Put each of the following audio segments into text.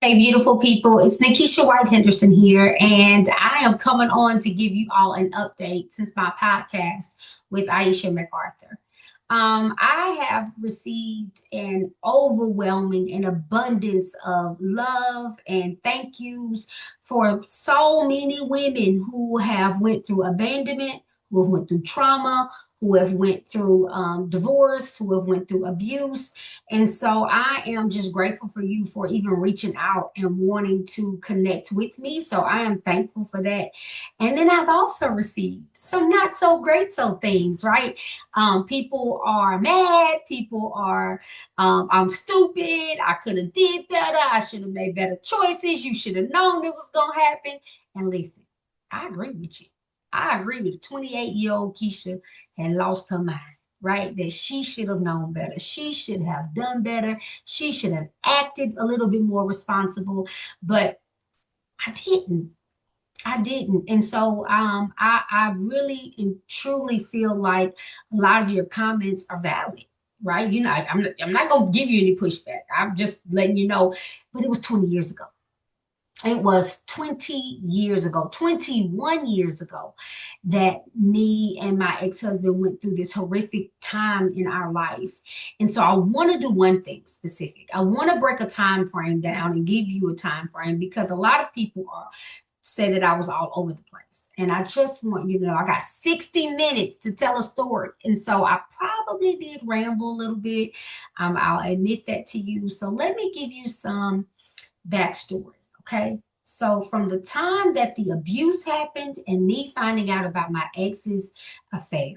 Hey, beautiful people. It's Nikisha White Henderson here, and I am coming on to give you all an update since my podcast with Ieshia McArthur. I have received an overwhelming and abundance of love and thank yous for so many women who have went through abandonment, who have went through trauma, who have went through divorce, who have went through abuse. And so I am just grateful for you for even reaching out and wanting to connect with me. So I am thankful for that. And then I've also received some not so great so things, right? People are mad. People are, I'm stupid. I could have did better. I should have made better choices. You should have known it was going to happen. And listen, I agree with you. I agree with 28-year-old Keisha had lost her mind, right? That she should have known better. She should have done better. She should have acted a little bit more responsible, but I didn't. I didn't. And so I really and truly feel like a lot of your comments are valid, right? You know, I'm not going to give you any pushback. I'm just letting you know, but it was 20 years ago. It was 20 years ago, 21 years ago, that me and my ex-husband went through this horrific time in our life. And so I want to do one thing specific. I want to break a time frame down and give you a time frame because a lot of people are say that I was all over the place. And I just want you to know I got 60 minutes to tell a story. And so I probably did ramble a little bit. I'll admit that to you. So let me give you some backstory. Okay. So from the time that the abuse happened and me finding out about my ex's affair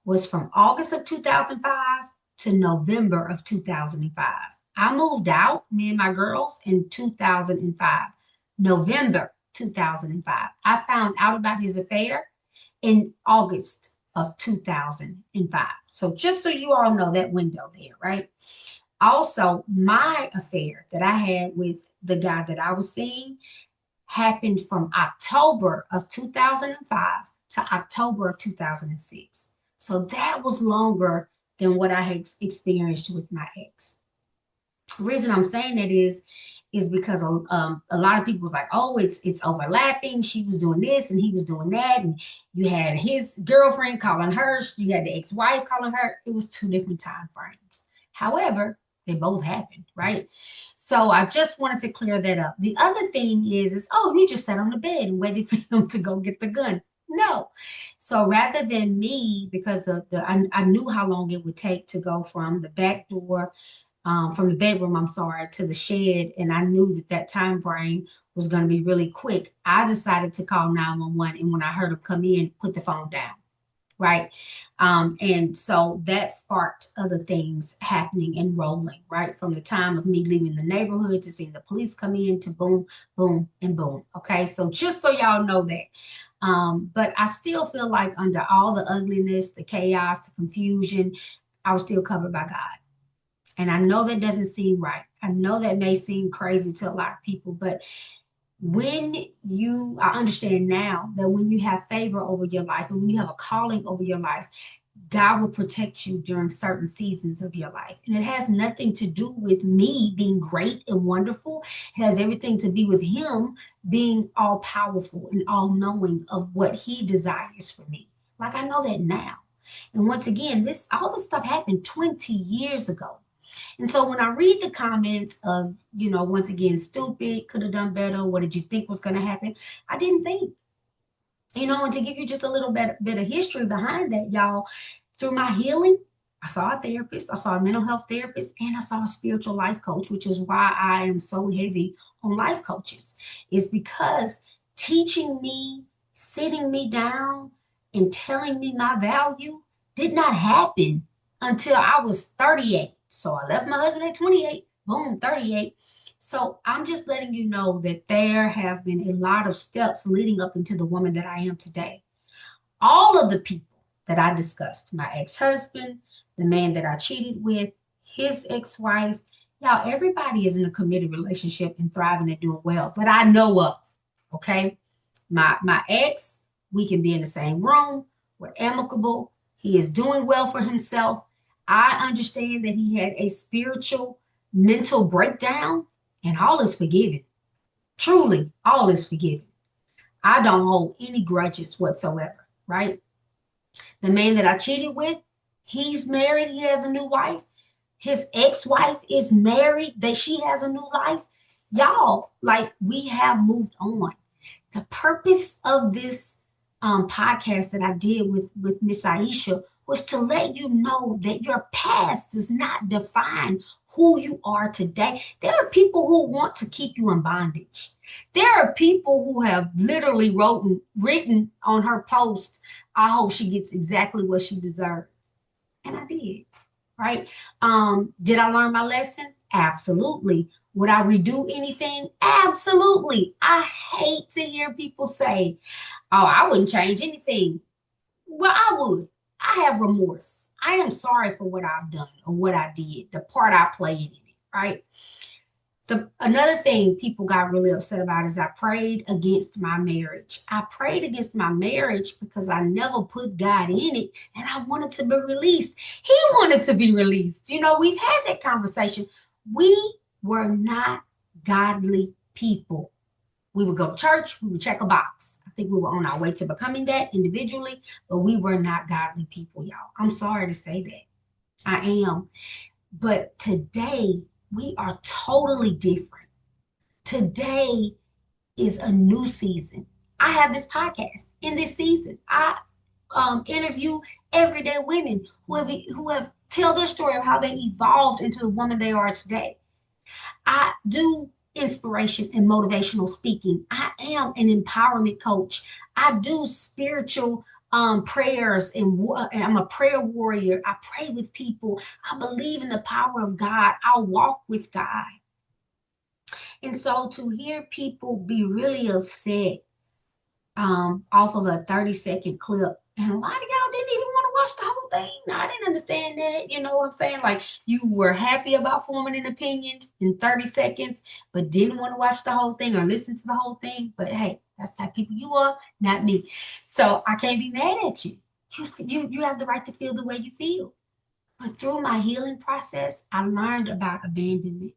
was from August of 2005 to November of 2005. I moved out, me and my girls, in 2005, November 2005. I found out about his affair in August of 2005. So just so you all know that window there, right? Also, my affair that I had with the guy that I was seeing happened from October of 2005 to October of 2006. So that was longer than what I had experienced with my ex. The reason I'm saying that is because a lot of people was like, oh, it's overlapping. She was doing this and he was doing that, and you had his girlfriend calling her, you had the ex-wife calling her. It was two different time frames. However, they both happened, right? So I just wanted to clear that up. The other thing is oh, you just sat on the bed and waited for him to go get the gun. No. So rather than me, because I knew how long it would take to go from the back door, from the bedroom, I'm sorry, to the shed, and I knew that that time frame was going to be really quick. I decided to call 911, and when I heard him come in, put the phone down, right? And so that sparked other things happening and rolling, right? From the time of me leaving the neighborhood to seeing the police come in to boom, boom, and boom. Okay, so just so y'all know that. But I still feel like under all the ugliness, the chaos, the confusion, I was still covered by God. And I know that doesn't seem right. I know that may seem crazy to a lot of people, but I understand now that when you have favor over your life and when you have a calling over your life, God will protect you during certain seasons of your life. And it has nothing to do with me being great and wonderful. It has everything to be with Him being all powerful and all knowing of what He desires for me. Like I know that now. And once again, all this stuff happened 20 years ago. And so when I read the comments of, once again, stupid, could have done better, what did you think was going to happen? I didn't think, and to give you just a little bit of history behind that, y'all, through my healing, I saw a therapist, I saw a mental health therapist, and I saw a spiritual life coach, which is why I am so heavy on life coaches, is because teaching me, sitting me down, and telling me my value did not happen until I was 38. So I left my husband at 28, boom, 38. So I'm just letting you know that there have been a lot of steps leading up into the woman that I am today. All of the people that I discussed, my ex-husband, the man that I cheated with, his ex-wife, y'all, everybody is in a committed relationship and thriving and doing well, but I know of, okay? My ex, we can be in the same room, we're amicable, he is doing well for himself. I understand that he had a spiritual mental breakdown and all is forgiven. Truly, all is forgiven. I don't hold any grudges whatsoever, right? The man that I cheated with, he's married, he has a new wife. His ex-wife is married, that she has a new life. Y'all, like, we have moved on. The purpose of this podcast that I did with Miss Ieshia was to let you know that your past does not define who you are today. There are people who want to keep you in bondage. There are people who have literally written on her post, I hope she gets exactly what she deserved. And I did, right? Did I learn my lesson? Absolutely. Would I redo anything? Absolutely. I hate to hear people say, oh, I wouldn't change anything. Well, I would. I have remorse. I am sorry for what I've done or what I did, the part I played in it, right? Another thing people got really upset about is I prayed against my marriage. I prayed against my marriage because I never put God in it and I wanted to be released. He wanted to be released. You know, we've had that conversation. We were not godly people. We would go to church, we would check a box. I think we were on our way to becoming that individually, but we were not godly people, y'all. I'm sorry to say that. I am. But today, we are totally different. Today is a new season. I have this podcast in this season. I interview everyday women who have tell their story of how they evolved into the woman they are today. I do inspiration and motivational speaking. I am an empowerment coach. I do spiritual prayers and I'm a prayer warrior. I pray with people. I believe in the power of God. I walk with God. And so to hear people be really upset off of a 30-second clip, and a lot of y'all didn't even want to watch the whole thing. No, I didn't understand that. You know what I'm saying? Like, you were happy about forming an opinion in 30 seconds, but didn't want to watch the whole thing or listen to the whole thing. But hey, that's the type of people you are, not me. So I can't be mad at you. You have the right to feel the way you feel. But through my healing process, I learned about abandonment.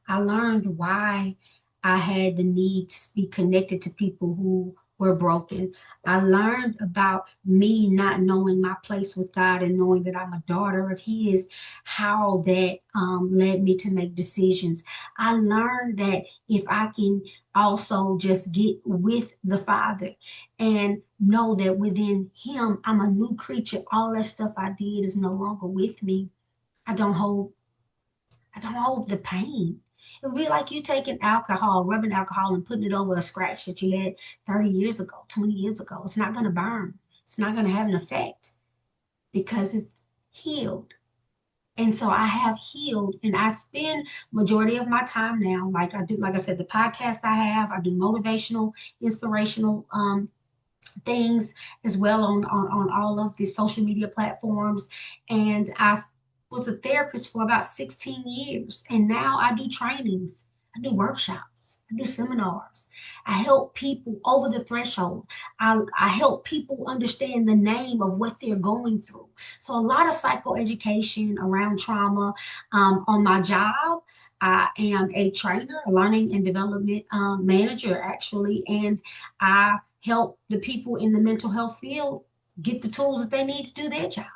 I learned why I had the need to be connected to people who were broken. I learned about me not knowing my place with God and knowing that I'm a daughter of His, how that led me to make decisions. I learned that if I can also just get with the Father and know that within Him, I'm a new creature, all that stuff I did is no longer with me. I don't hold I don't hold the pain. It would be like you taking alcohol, rubbing alcohol, and putting it over a scratch that you had 30 years ago, 20 years ago. It's not going to burn. It's not going to have an effect because it's healed. And so I have healed, and I spend majority of my time now, like I do, like I said, the podcast I do motivational, inspirational things as well on all of the social media platforms. And I was a therapist for about 16 years. And now I do trainings, I do workshops, I do seminars. I help people over the threshold. I help people understand the name of what they're going through. So a lot of psychoeducation around trauma. On my job, I am a trainer, a learning and development manager, actually, and I help the people in the mental health field get the tools that they need to do their job,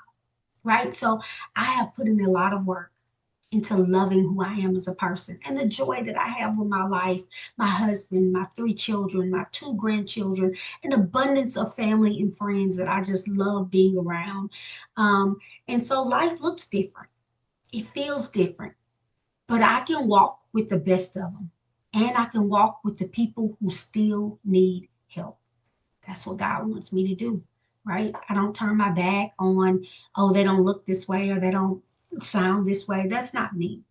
right? So I have put in a lot of work into loving who I am as a person and the joy that I have with my life, my husband, my 3 children, my 2 grandchildren, an abundance of family and friends that I just love being around. And so life looks different. It feels different, but I can walk with the best of them. And I can walk with the people who still need help. That's what God wants me to do, right? I don't turn my back on, oh, they don't look this way or they don't sound this way. That's not me.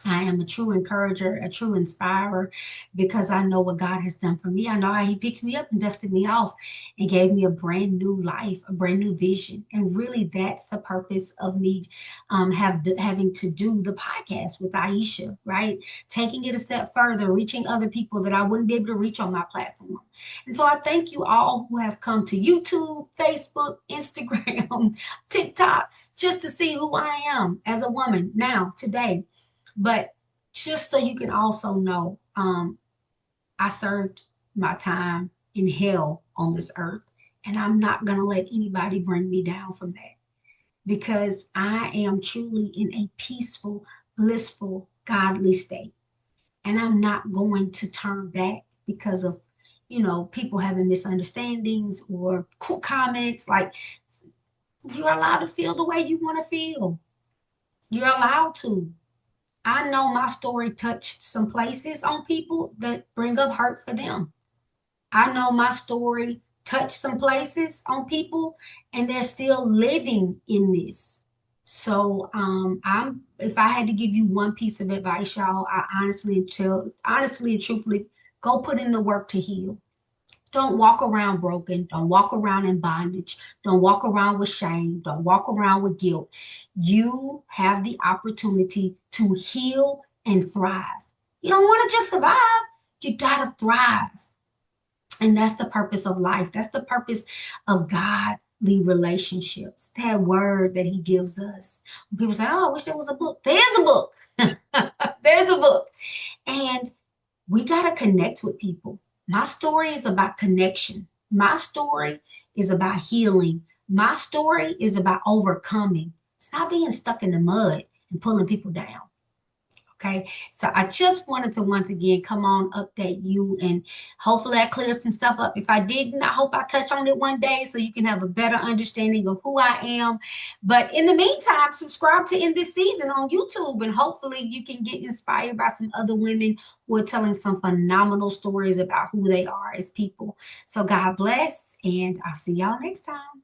I am a true encourager, a true inspirer, because I know what God has done for me. I know how He picked me up and dusted me off and gave me a brand new life, a brand new vision. And really, that's the purpose of me having to do the podcast with Ieshia, right? Taking it a step further, reaching other people that I wouldn't be able to reach on my platform. And so I thank you all who have come to YouTube, Facebook, Instagram, TikTok, just to see who I am as a woman now, today. But just so you can also know, I served my time in hell on this earth, and I'm not going to let anybody bring me down from that, because I am truly in a peaceful, blissful, godly state. And I'm not going to turn back because of, people having misunderstandings or comments. Like, you're allowed to feel the way you want to feel. You're allowed to. I know my story touched some places on people that bring up hurt for them. I know my story touched some places on people and they're still living in this. So I'm if I had to give you one piece of advice, y'all, I honestly and truthfully, go put in the work to heal. Don't walk around broken. Don't walk around in bondage. Don't walk around with shame. Don't walk around with guilt. You have the opportunity to heal and thrive. You don't want to just survive. You got to thrive. And that's the purpose of life. That's the purpose of godly relationships. That word that he gives us. When people say, oh, I wish there was a book. There's a book. There's a book. And we got to connect with people. My story is about connection. My story is about healing. My story is about overcoming. It's not being stuck in the mud and pulling people down. Okay, so I just wanted to once again come on, update you, and hopefully I cleared some stuff up. If I didn't, I hope I touch on it one day so you can have a better understanding of who I am. But in the meantime, subscribe to In This Season on YouTube, and hopefully you can get inspired by some other women who are telling some phenomenal stories about who they are as people. So God bless, and I'll see y'all next time.